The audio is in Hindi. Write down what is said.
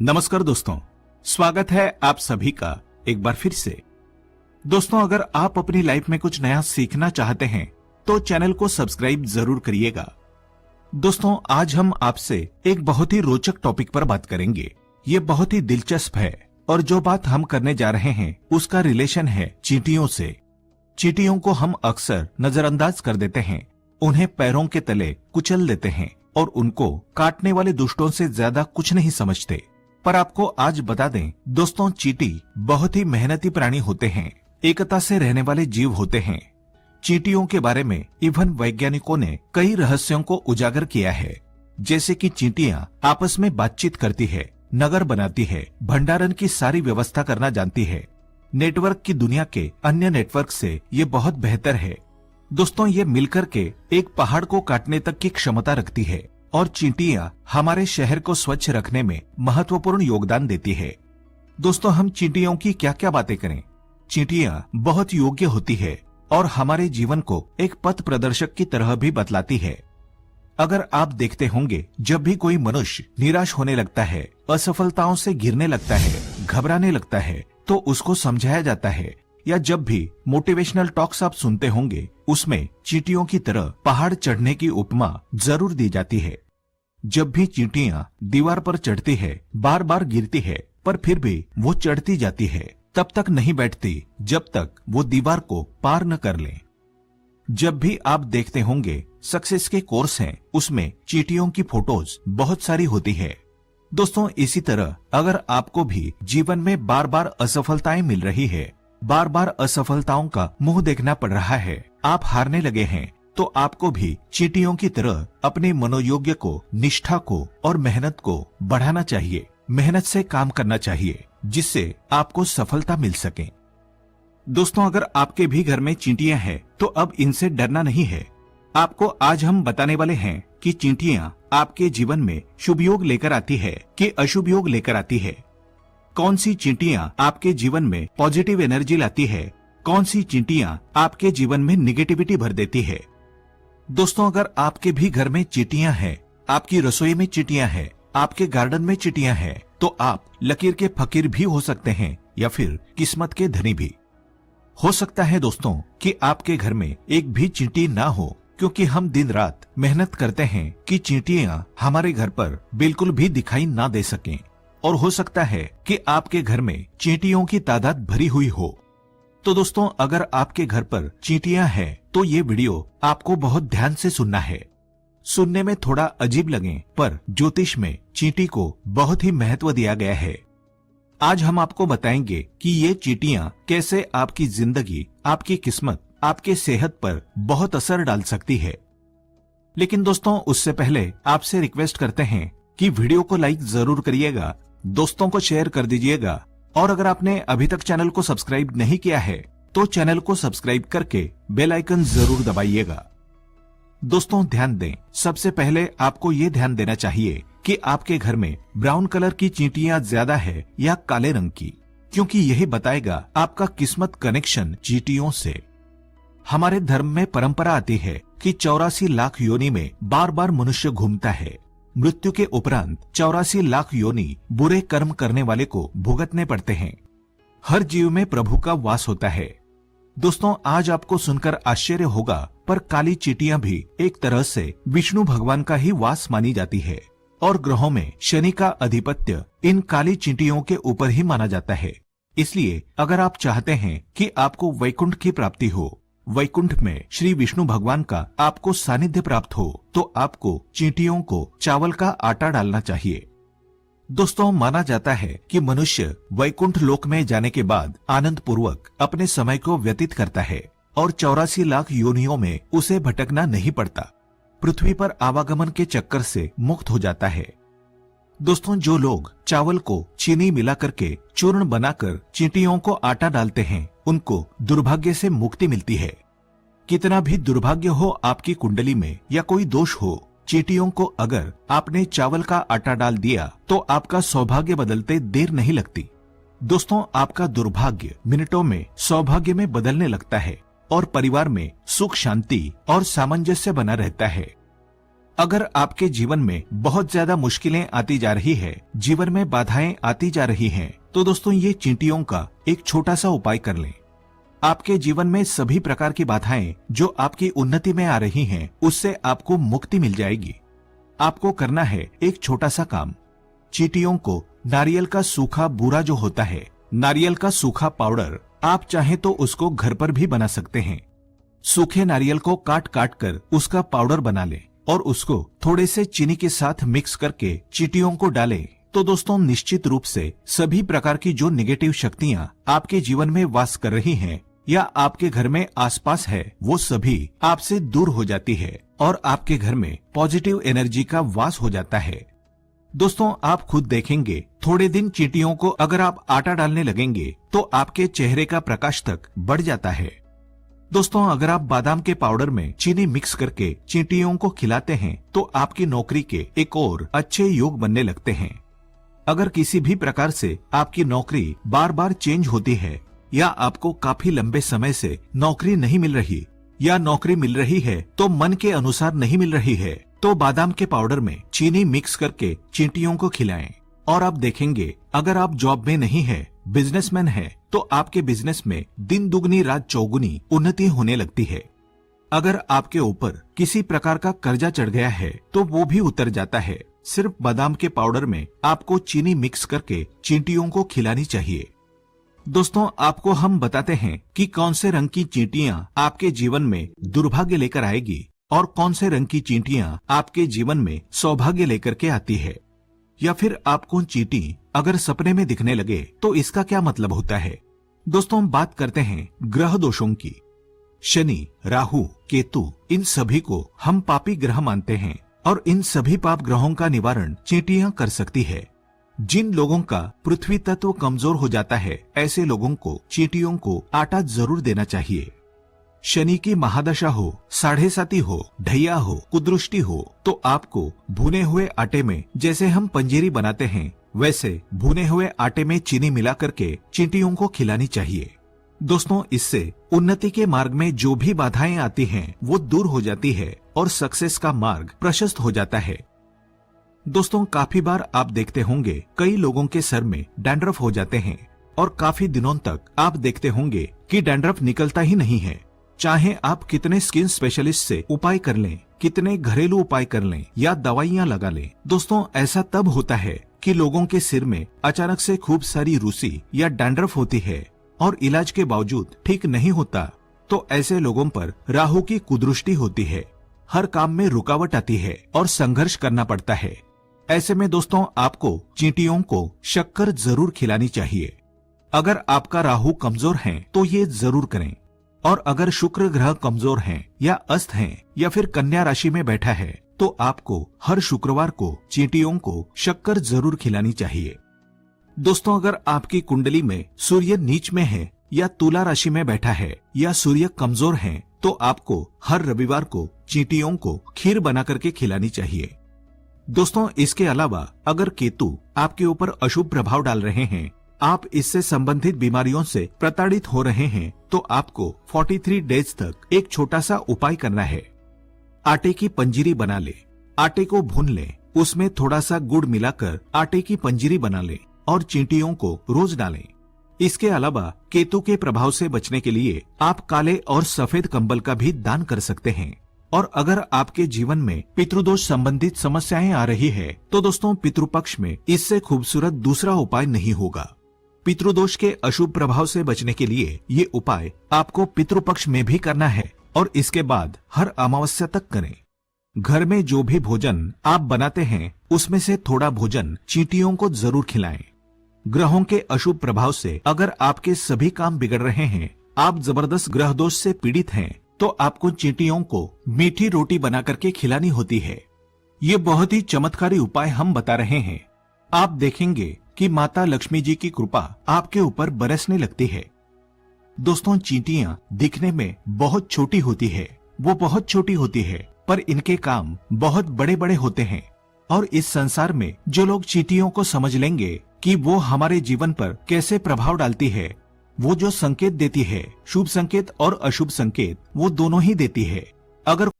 नमस्कार दोस्तों, स्वागत है आप सभी का एक बार फिर से। दोस्तों, अगर आप अपनी लाइफ में कुछ नया सीखना चाहते हैं तो चैनल को सब्सक्राइब जरूर करिएगा। दोस्तों, आज हम आपसे एक बहुत ही रोचक टॉपिक पर बात करेंगे। ये बहुत ही दिलचस्प है और जो बात हम करने जा रहे हैं उसका रिलेशन है चींटियों से। चींटियों को हम अक्सर नजरअंदाज कर देते हैं, उन्हें पैरों के तले कुचल देते हैं और उनको काटने वाले दुष्टों से ज्यादा कुछ नहीं समझते। पर आपको आज बता दें दोस्तों, चींटी बहुत ही मेहनती प्राणी होते हैं, एकता से रहने वाले जीव होते हैं। चींटियों के बारे में इवन वैज्ञानिकों ने कई रहस्यों को उजागर किया है, जैसे कि चींटियां आपस में बातचीत करती है, नगर बनाती है, भंडारण की सारी व्यवस्था करना जानती है। नेटवर्क की दुनिया के अन्य नेटवर्क से ये बहुत बेहतर है। दोस्तों, ये मिलकर के एक पहाड़ को काटने तक की क्षमता रखती है और चींटियां हमारे शहर को स्वच्छ रखने में महत्वपूर्ण योगदान देती है। दोस्तों, हम चींटियों की क्या क्या बातें करें। चींटियां बहुत योग्य होती है और हमारे जीवन को एक पथ प्रदर्शक की तरह भी बतलाती है। अगर आप देखते होंगे, जब भी कोई मनुष्य निराश होने लगता है, असफलताओं से गिरने लगता है, घबराने लगता है, तो उसको समझाया जाता है, या जब भी मोटिवेशनल टॉक्स आप सुनते होंगे उसमें चींटियों की तरह पहाड़ चढ़ने की उपमा जरूर दी जाती है। जब भी चींटियां दीवार पर चढ़ती है, बार बार गिरती है, पर फिर भी वो चढ़ती जाती है, तब तक नहीं बैठती जब तक वो दीवार को पार न कर ले। जब भी आप देखते होंगे सक्सेस के कोर्स हैं, उसमें चींटियों की फोटोज बहुत सारी होती है। दोस्तों, इसी तरह अगर आपको भी जीवन में बार बार असफलताएं मिल रही है, बार बार असफलताओं का मुंह देखना पड़ रहा है, आप हारने लगे हैं, तो आपको भी चींटियों की तरह अपने मनोयोग्य को, निष्ठा को और मेहनत को बढ़ाना चाहिए। मेहनत से काम करना चाहिए जिससे आपको सफलता मिल सके। दोस्तों, अगर आपके भी घर में चींटियां हैं तो अब इनसे डरना नहीं है। आपको आज हम बताने वाले हैं कि चींटियां आपके जीवन में शुभ योग लेकर आती है कि अशुभ योग लेकर आती है। कौन सी चींटियां आपके जीवन में पॉजिटिव एनर्जी लाती है, कौन सी चींटियां आपके जीवन में निगेटिविटी भर देती है। दोस्तों, अगर आपके भी घर में चींटियां हैं, आपकी रसोई में चींटियां हैं, आपके गार्डन में चींटियां हैं, तो आप लकीर के फकीर भी हो सकते हैं या फिर किस्मत के धनी भी हो सकता है। दोस्तों, कि आपके घर में एक भी चींटी ना हो, क्योंकि हम दिन रात मेहनत करते हैं कि चींटियां हमारे घर पर बिल्कुल भी दिखाई ना दे सकें। और हो सकता है कि आपके घर में चींटियों की तादाद भरी हुई हो। तो दोस्तों, अगर आपके घर पर चींटियां हैं तो ये वीडियो आपको बहुत ध्यान से सुनना है। सुनने में थोड़ा अजीब लगे, पर ज्योतिष में चींटी को बहुत ही महत्व दिया गया है। आज हम आपको बताएंगे कि ये चींटियां कैसे आपकी जिंदगी, आपकी किस्मत, आपके सेहत पर बहुत असर डाल सकती है। लेकिन दोस्तों, उससे पहले आपसे रिक्वेस्ट करते हैं कि वीडियो को लाइक जरूर करिएगा, दोस्तों को शेयर कर दीजिएगा, और अगर आपने अभी तक चैनल को सब्सक्राइब नहीं किया है तो चैनल को सब्सक्राइब करके बेल आइकन जरूर दबाइएगा। दोस्तों, ध्यान दें, सबसे पहले आपको ये ध्यान देना चाहिए कि आपके घर में ब्राउन कलर की चींटियां ज्यादा है या काले रंग की, क्योंकि यही बताएगा आपका किस्मत कनेक्शन चींटियों से। हमारे धर्म में परंपरा आती है कि 84 लाख योनि में बार बार मनुष्य घूमता है। मृत्यु के उपरांत 84 लाख योनि बुरे कर्म करने वाले को भुगतने पड़ते हैं। हर जीव में प्रभु का वास होता है। दोस्तों, आज आपको सुनकर आश्चर्य होगा, पर काली चींटियां भी एक तरह से विष्णु भगवान का ही वास मानी जाती है और ग्रहों में शनि का आधिपत्य इन काली चींटियों के ऊपर ही माना जाता है। इसलिए अगर आप चाहते हैं कि आपको वैकुंठ की प्राप्ति हो, वैकुंठ में श्री विष्णु भगवान का आपको सानिध्य प्राप्त हो, तो आपको चींटियों को चावल का आटा डालना चाहिए। दोस्तों, माना जाता है कि मनुष्य वैकुंठ लोक में जाने के बाद आनंद पूर्वक अपने समय को व्यतीत करता है और 84 लाख योनियों में उसे भटकना नहीं पड़ता, पृथ्वी पर आवागमन के चक्कर से मुक्त हो जाता है। दोस्तों, जो लोग चावल को चीनी मिला करके चूर्ण बनाकर चींटियों को आटा डालते हैं, उनको दुर्भाग्य से मुक्ति मिलती है। कितना भी दुर्भाग्य हो आपकी कुंडली में या कोई दोष हो, चींटियों को अगर आपने चावल का आटा डाल दिया तो आपका सौभाग्य बदलते देर नहीं लगती। दोस्तों, आपका दुर्भाग्य मिनटों में सौभाग्य में बदलने लगता है और परिवार में सुख, शांति और सामंजस्य बना रहता है। अगर आपके जीवन में बहुत ज्यादा मुश्किलें आती जा रही है, जीवन में बाधाएं आती जा रही हैं, तो दोस्तों ये चींटियों का एक छोटा सा उपाय कर लें। आपके जीवन में सभी प्रकार की बाधाएं जो आपकी उन्नति में आ रही हैं, उससे आपको मुक्ति मिल जाएगी। आपको करना है एक छोटा सा काम। चींटियों को नारियल का सूखा बूरा जो होता है, नारियल का सूखा पाउडर, आप चाहें तो उसको घर पर भी बना सकते हैं। सूखे नारियल को काट काट कर उसका पाउडर बना लें और उसको थोड़े से चीनी के साथ मिक्स करके चींटियों को डालें। तो दोस्तों निश्चित रूप से सभी प्रकार की जो नेगेटिव शक्तियां आपके जीवन में वास कर रही हैं या आपके घर में आसपास है, वो सभी आपसे दूर हो जाती है और आपके घर में पॉजिटिव एनर्जी का वास हो जाता है। दोस्तों आप खुद देखेंगे, थोड़े दिन चींटियों को अगर आप आटा डालने लगेंगे तो आपके चेहरे का प्रकाश तक बढ़ जाता है। दोस्तों अगर आप बादाम के पाउडर में चीनी मिक्स करके चींटियों को खिलाते हैं तो आपकी नौकरी के एक और अच्छे योग बनने लगते हैं। अगर किसी भी प्रकार से आपकी नौकरी बार बार चेंज होती है या आपको काफी लंबे समय से नौकरी नहीं मिल रही या नौकरी मिल रही है तो मन के अनुसार नहीं मिल रही है, तो बादाम के पाउडर में चीनी मिक्स करके चींटियों को खिलाएं और आप देखेंगे अगर आप जॉब में नहीं है, बिजनेसमैन है, तो आपके बिजनेस में दिन दुगनी रात चौगुनी उन्नति होने लगती है। अगर आपके ऊपर किसी प्रकार का कर्जा चढ़ गया है तो वो भी उतर जाता है। सिर्फ बादाम के पाउडर में आपको चीनी मिक्स करके चींटियों को खिलानी चाहिए। दोस्तों आपको हम बताते हैं कि कौन से रंग की चींटियां आपके जीवन में दुर्भाग्य लेकर आएगी और कौन से रंग की चींटियां आपके जीवन में सौभाग्य लेकर के आती है। या फिर आपको चींटी अगर सपने में दिखने लगे तो इसका क्या मतलब होता है। दोस्तों बात करते हैं ग्रह दोषों की। शनि, राहु, केतु, इन सभी को हम पापी ग्रह मानते हैं और इन सभी पाप ग्रहों का निवारण चींटियां कर सकती है। जिन लोगों का पृथ्वी तत्व कमजोर हो जाता है, ऐसे लोगों को चींटियों को आटा जरूर देना चाहिए। शनि की महादशा हो, 7.5 हो, ढैया हो, कुदृष्टि हो, तो आपको भुने हुए आटे में जैसे हम पंजीरी बनाते हैं, वैसे भुने हुए आटे में चीनी मिला करके चींटियों को खिलानी चाहिए। दोस्तों इससे उन्नति के मार्ग में जो भी बाधाएं आती हैं, वो दूर हो जाती है और सक्सेस का मार्ग प्रशस्त हो जाता है। दोस्तों काफी बार आप देखते होंगे कई लोगों के सर में डैंड्रफ हो जाते हैं और काफी दिनों तक आप देखते होंगे कि डैंड्रफ निकलता ही नहीं है। चाहे आप कितने स्किन स्पेशलिस्ट से उपाय कर लें, कितने घरेलू उपाय कर लें या दवाइयां लगा लें, दोस्तों ऐसा तब होता है कि लोगों के सिर में अचानक से खूब सारी रूसी या डैंड्रफ होती है और इलाज के बावजूद ठीक नहीं होता। तो ऐसे लोगों पर राहु की कुदृष्टि होती है, हर काम में रुकावट आती है और संघर्ष करना पड़ता है। ऐसे में दोस्तों आपको चींटियों को शक्कर जरूर खिलानी चाहिए। अगर आपका राहु कमजोर है तो ये जरूर करें, और अगर शुक्र ग्रह कमजोर हैं या अस्त हैं या फिर कन्या राशि में बैठा है तो आपको हर शुक्रवार को चींटियों को शक्कर जरूर खिलानी चाहिए। दोस्तों अगर आपकी कुंडली में सूर्य नीच में है या तुला राशि में बैठा है या सूर्य कमजोर है तो आपको हर रविवार को चींटियों को खीर बना करके खिलानी चाहिए। दोस्तों इसके अलावा अगर केतु आपके ऊपर अशुभ प्रभाव डाल रहे हैं, आप इससे संबंधित बीमारियों से प्रताड़ित हो रहे हैं, तो आपको 43 डेज तक एक छोटा सा उपाय करना है। आटे की पंजीरी बना ले, आटे को भून ले, उसमें थोड़ा सा गुड़ मिलाकर आटे की पंजीरी बना ले और चींटियों को रोज डालें। इसके अलावा केतु के प्रभाव से बचने के लिए आप काले और सफेद कंबल का भी दान कर सकते हैं। और अगर आपके जीवन में पितृदोष संबंधित समस्याएं आ रही है तो दोस्तों पितृपक्ष में इससे खूबसूरत दूसरा उपाय नहीं होगा। पितृदोष के अशुभ प्रभाव से बचने के लिए ये उपाय आपको पितृपक्ष में भी करना है और इसके बाद हर अमावस्या तक करें। घर में जो भी भोजन आप बनाते हैं उसमें से थोड़ा भोजन चींटियों को जरूर खिलाएं। ग्रहों के अशुभ प्रभाव से अगर आपके सभी काम बिगड़ रहे हैं, आप जबरदस्त ग्रह दोष से पीड़ित हैं, तो आपको चींटियों को मीठी रोटी बना करके खिलानी होती है। ये बहुत ही चमत्कारी उपाय हम बता रहे हैं। आप देखेंगे कि माता लक्ष्मी जी की कृपा आपके ऊपर बरसने लगती है। दोस्तों चींटियां दिखने में बहुत छोटी होती है, वो बहुत छोटी होती है, पर इनके काम बहुत बड़े बड़े होते हैं। और इस संसार में जो लोग चींटियों को समझ लेंगे कि वो हमारे जीवन पर कैसे प्रभाव डालती है, वो जो संकेत देती है, शुभ संकेत और अशुभ संकेत, वो दोनों ही देती है। अगर